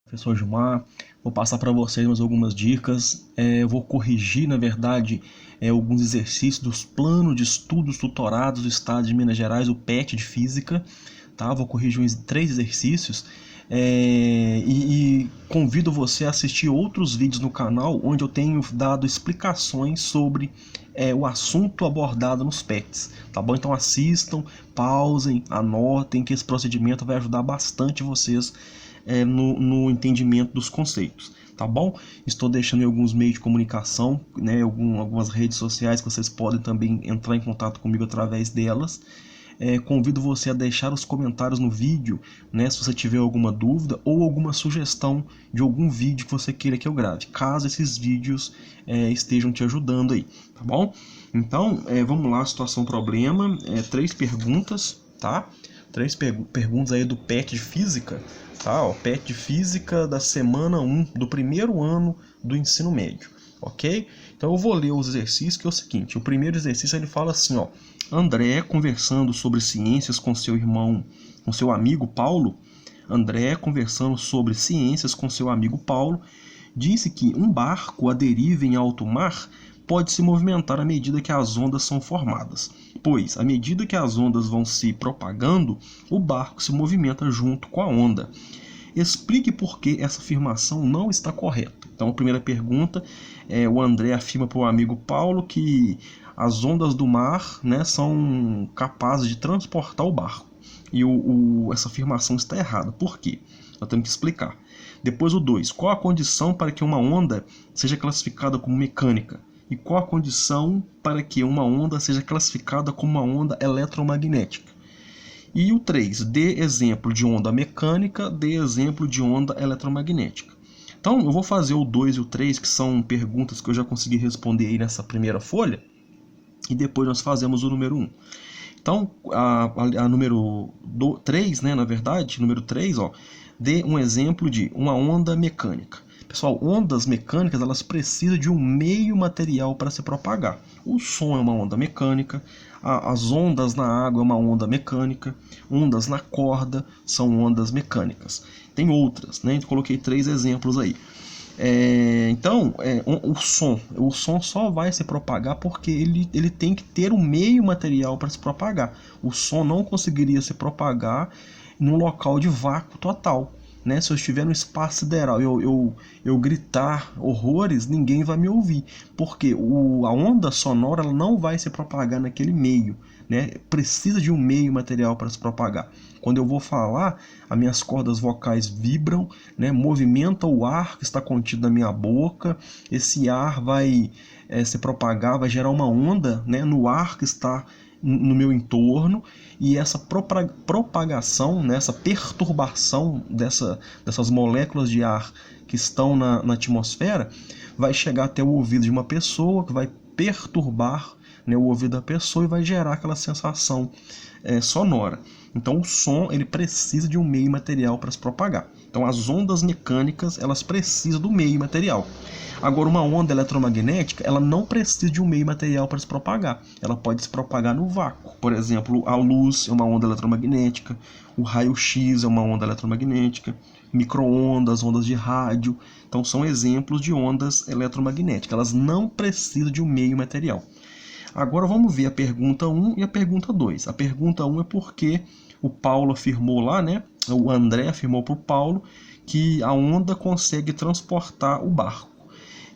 Professor Gilmar, vou passar para vocês mais algumas dicas. Eu vou corrigir, na verdade, alguns exercícios dos planos de estudos tutorados do Estado de Minas Gerais, o PET de Física. Tá? Vou corrigir uns 3 exercícios e convido você a assistir outros vídeos no canal onde eu tenho dado explicações sobre o assunto abordado nos PETs, tá bom? Então assistam, pausem, anotem, que esse procedimento vai ajudar bastante vocês no entendimento dos conceitos, tá bom? Estou deixando em alguns meios de comunicação, né, algumas redes sociais que vocês podem também entrar em contato comigo através delas. Convido você a deixar os comentários no vídeo, né, se você tiver alguma dúvida ou alguma sugestão de algum vídeo que você queira que eu grave, caso esses vídeos estejam te ajudando aí, tá bom? Então, vamos lá, situação problema, 3 perguntas, tá? 3 perguntas aí do PET de Física, tá? Ó, PET de Física da semana 1 do primeiro ano do ensino médio, ok? Então eu vou ler os exercícios, que é o seguinte: o primeiro exercício ele fala assim, ó: André, conversando sobre ciências com seu irmão, com seu amigo Paulo, André, conversando sobre ciências com seu amigo Paulo, disse que um barco à deriva em alto mar pode se movimentar à medida que as ondas são formadas, pois, à medida que as ondas vão se propagando, o barco se movimenta junto com a onda. Explique por que essa afirmação não está correta. Então, a primeira pergunta, o André afirma para o amigo Paulo que as ondas do mar, né, são capazes de transportar o barco. E essa afirmação está errada. Por quê? Nós temos que explicar. Depois o 2. Qual a condição para que uma onda seja classificada como mecânica? E qual a condição para que uma onda seja classificada como uma onda eletromagnética? E o 3, dê exemplo de onda mecânica, dê exemplo de onda eletromagnética. Então, eu vou fazer o 2 e o 3, que são perguntas que eu já consegui responder aí nessa primeira folha, e depois nós fazemos o número 1. Então, a número 3, né, na verdade, número 3, ó, dê um exemplo de uma onda mecânica. Pessoal, ondas mecânicas, elas precisam de um meio material para se propagar. O som é uma onda mecânica, as ondas na água é uma onda mecânica, ondas na corda são ondas mecânicas. Tem outras, né? Eu coloquei 3 exemplos aí. Então, o som só vai se propagar porque ele tem que ter um meio material para se propagar. O som não conseguiria se propagar num local de vácuo total. Né? Se eu estiver no espaço sideral e eu gritar horrores, ninguém vai me ouvir, porque a onda sonora ela não vai se propagar naquele meio, né? Precisa de um meio material para se propagar. Quando eu vou falar, as minhas cordas vocais vibram, né? Movimenta o ar que está contido na minha boca, esse ar vai se propagar, vai gerar uma onda, né, no ar que está no meu entorno, e essa propagação, né, essa perturbação dessas moléculas de ar que estão na atmosfera vai chegar até o ouvido de uma pessoa, que vai perturbar, né, o ouvido da pessoa e vai gerar aquela sensação sonora. Então o som ele precisa de um meio material para se propagar. Então as ondas mecânicas elas precisam do meio material. Agora, uma onda eletromagnética, ela não precisa de um meio material para se propagar. Ela pode se propagar no vácuo. Por exemplo, a luz é uma onda eletromagnética, o raio-x é uma onda eletromagnética, micro-ondas, ondas de rádio. Então, são exemplos de ondas eletromagnéticas. Elas não precisam de um meio material. Agora, vamos ver a pergunta 1 e a pergunta 2. A pergunta 1 é porque o Paulo afirmou lá, né? O André afirmou para o Paulo que a onda consegue transportar o barco.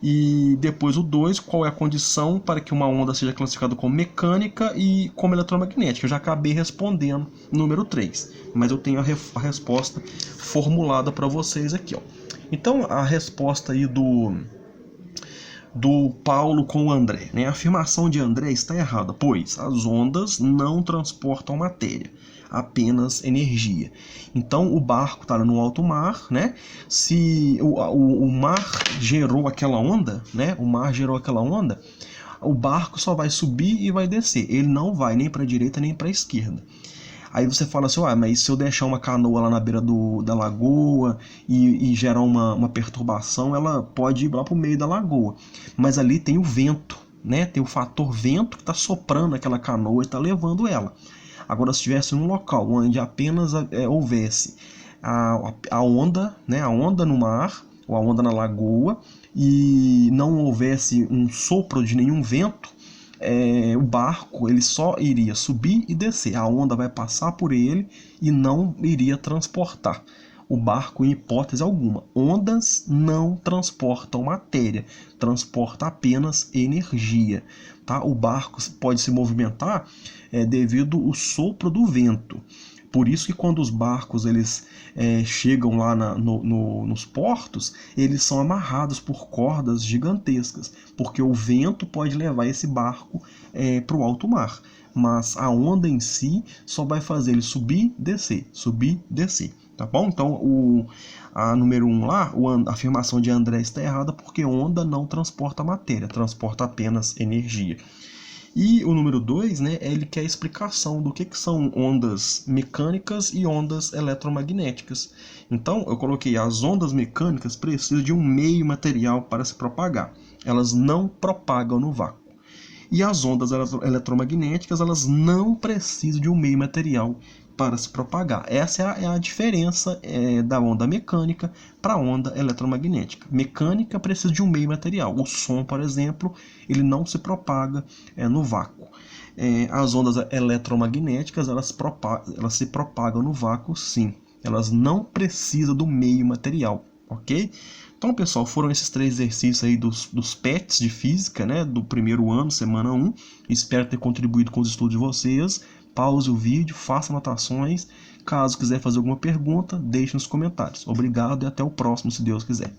E depois o 2, qual é a condição para que uma onda seja classificada como mecânica e como eletromagnética. Eu já acabei respondendo número 3, mas eu tenho a resposta formulada para vocês aqui, ó. Então a resposta aí do Paulo com o André, né? A afirmação de André está errada, pois as ondas não transportam matéria, apenas energia. Então o barco está no alto mar, né? Se o mar gerou aquela onda, né? O mar gerou aquela onda, o barco só vai subir e vai descer. Ele não vai nem para a direita nem para a esquerda. Aí você fala assim, mas se eu deixar uma canoa lá na beira da lagoa e gerar uma perturbação, ela pode ir lá para o meio da lagoa. Mas ali tem o vento, né? Tem o fator vento que está soprando aquela canoa e está levando ela. Agora, se estivesse num local onde apenas houvesse a onda, né, a onda no mar, ou a onda na lagoa, e não houvesse um sopro de nenhum vento, o barco ele só iria subir e descer. A onda vai passar por ele e não iria transportar o barco em hipótese alguma. Ondas não transportam matéria, transporta apenas energia. Tá? O barco pode se movimentar devido ao sopro do vento. Por isso que quando os barcos eles chegam lá nos portos, eles são amarrados por cordas gigantescas, porque o vento pode levar esse barco para o alto mar. Mas a onda em si só vai fazer ele subir, descer, tá bom? Então a número 1 lá, a afirmação de André está errada porque onda não transporta matéria, transporta apenas energia. E o número 2, né, ele quer a explicação do que são ondas mecânicas e ondas eletromagnéticas. Então, eu coloquei as ondas mecânicas precisam de um meio material para se propagar. Elas não propagam no vácuo. E as ondas eletromagnéticas, elas não precisam de um meio material para se propagar. Essa é a diferença da onda mecânica para a onda eletromagnética. Mecânica precisa de um meio material. O som, por exemplo, ele não se propaga no vácuo. As ondas eletromagnéticas, elas se propagam no vácuo, sim. Elas não precisam do meio material, ok? Então, pessoal, foram esses 3 exercícios aí dos PETs de física, né, do primeiro ano, semana 1. Espero ter contribuído com os estudos de vocês. Pause o vídeo, faça anotações. Caso quiser fazer alguma pergunta, deixe nos comentários. Obrigado e até o próximo, se Deus quiser.